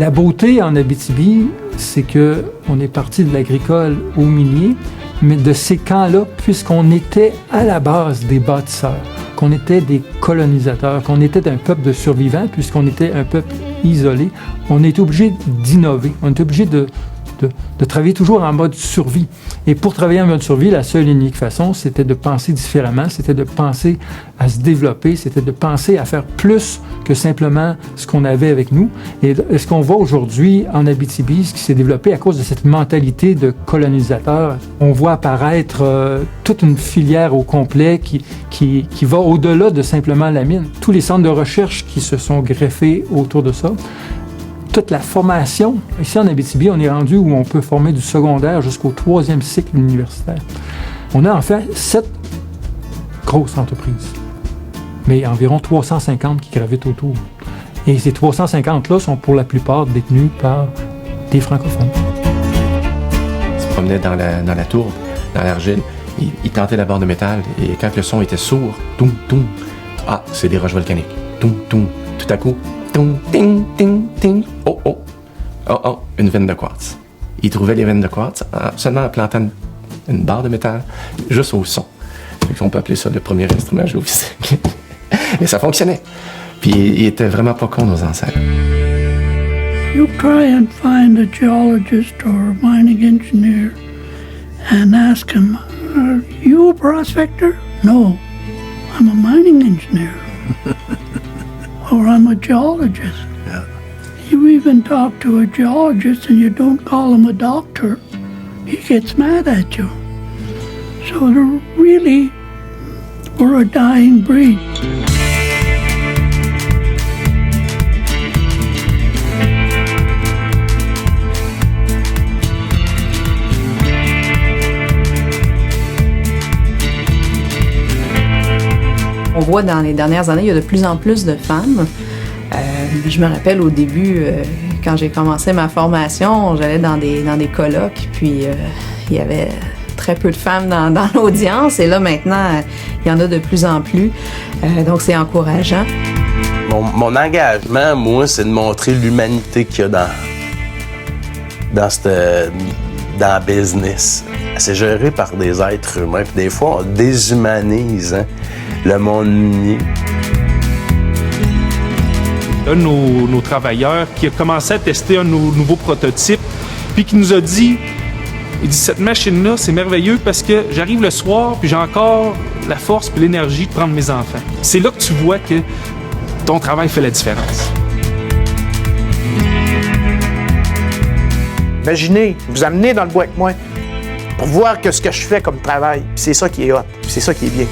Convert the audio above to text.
La beauté en Abitibi, c'est qu'on est parti de l'agricole au minier, mais de ces camps-là, puisqu'on était à la base des bâtisseurs, qu'on était des colonisateurs, qu'on était un peuple de survivants, puisqu'on était un peuple isolé, on était obligé d'innover, on était obligé de travailler toujours en mode survie. Et pour travailler en mode survie, la seule et unique façon, c'était de penser différemment, c'était de penser à se développer, c'était de penser à faire plus que simplement ce qu'on avait avec nous. Et ce qu'on voit aujourd'hui en Abitibi, ce qui s'est développé à cause de cette mentalité de colonisateur, on voit apparaître toute une filière au complet qui va au-delà de simplement la mine. Tous les centres de recherche qui se sont greffés autour de ça, toute la formation. Ici en Abitibi, on est rendu où on peut former du secondaire jusqu'au 3e cycle universitaire. On a en fait 7 grosses entreprises, mais environ 350 qui gravitent autour. Et ces 350-là sont pour la plupart détenus par des francophones. Il se promenait dans la tourbe, dans l'argile. Il tentait la barre de métal et quand le son était sourd, toum, toum, ah, c'est des roches volcaniques. Toum, toum, tout à coup, toum, ting, ting, ting. Oh, oh, oh, oh, une veine de quartz. Il trouvait les veines de quartz seulement en plantant une barre de métal juste au son. On peut appeler ça le premier instrument géophysique. Et ça fonctionnait. Puis il était vraiment pas con, nos ancêtres. You try and find a geologist or a mining engineer and ask him, "Are you a prospector?" "No, I'm a mining engineer." "Or I'm a geologist." Yeah. You even talk to a geologist and you don't call him a doctor, he gets mad at you. So really, we're a dying breed. On voit dans les dernières années, il y a de plus en plus de femmes. Je me rappelle au début, quand j'ai commencé ma formation, j'allais dans des colloques, puis il y avait très peu de femmes dans l'audience. Et là, maintenant, il y en a de plus en plus. Donc, c'est encourageant. Mon engagement, moi, c'est de montrer l'humanité qu'il y a dans le business. C'est géré par des êtres humains. Puis des fois, on déshumanise le monde minier. Un de nos travailleurs qui a commencé à tester un de nos nouveaux prototypes, puis qui nous a dit, il dit, cette machine-là, c'est merveilleux parce que j'arrive le soir, puis j'ai encore la force puis l'énergie de prendre mes enfants. C'est là que tu vois que ton travail fait la différence. Imaginez, vous amenez dans le bois avec moi pour voir que ce que je fais comme travail, puis c'est ça qui est hot, puis c'est ça qui est bien.